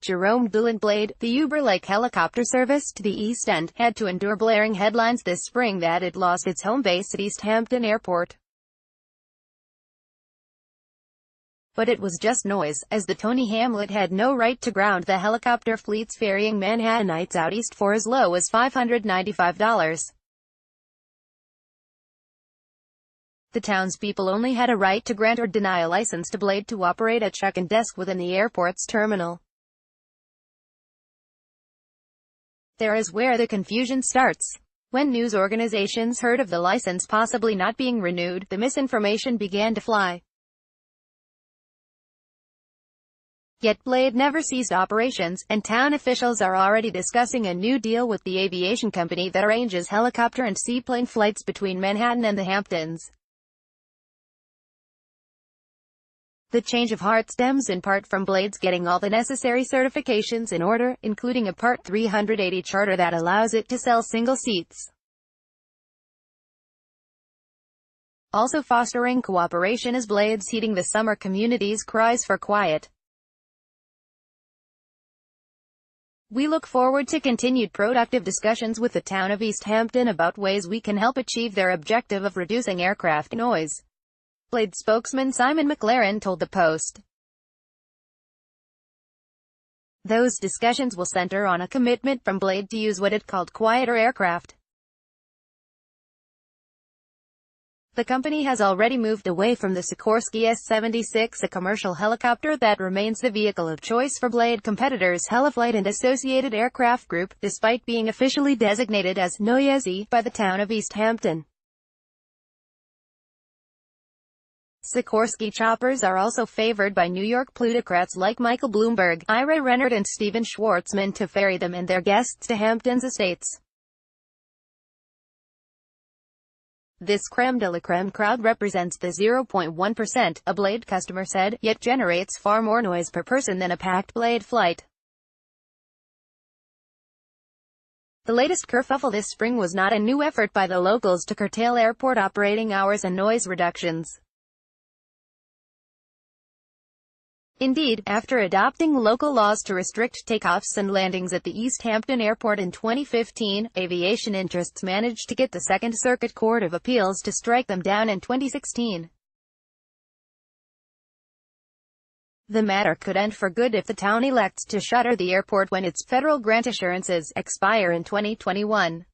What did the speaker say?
Jerome Dillon Blade, the Uber-like helicopter service to the East End, had to endure blaring headlines this spring that it lost its home base at East Hampton Airport. But it was just noise, as the Tony Hamlet had no right to ground the helicopter fleets ferrying Manhattanites out east for as low as $595. The townspeople only had a right to grant or deny a license to Blade to operate a check-in desk within the airport's terminal. There is where the confusion starts. When news organizations heard of the license possibly not being renewed, the misinformation began to fly. Yet Blade never ceased operations, and town officials are already discussing a new deal with the aviation company that arranges helicopter and seaplane flights between Manhattan and the Hamptons. The change of heart stems in part from Blade's getting all the necessary certifications in order, including a Part 380 charter that allows it to sell single seats. Also fostering cooperation is Blade's heeding the summer community's cries for quiet. We look forward to continued productive discussions with the town of East Hampton about ways we can help achieve their objective of reducing aircraft noise. Blade spokesman Simon McLaren told the Post. Those discussions will center on a commitment from Blade to use what it called quieter aircraft. The company has already moved away from the Sikorsky S-76, a commercial helicopter that remains the vehicle of choice for Blade competitors Heliflight and Associated Aircraft Group, despite being officially designated as noisy by the town of East Hampton. Sikorsky choppers are also favored by New York plutocrats like Michael Bloomberg, Ira Rennert and Steven Schwartzman to ferry them and their guests to Hampton's estates. This creme de la creme crowd represents the 0.1%, a Blade customer said, yet generates far more noise per person than a packed Blade flight. The latest kerfuffle this spring was not a new effort by the locals to curtail airport operating hours and noise reductions. Indeed, after adopting local laws to restrict takeoffs and landings at the East Hampton Airport in 2015, aviation interests managed to get the Second Circuit Court of Appeals to strike them down in 2016. The matter could end for good if the town elects to shutter the airport when its federal grant assurances expire in 2021.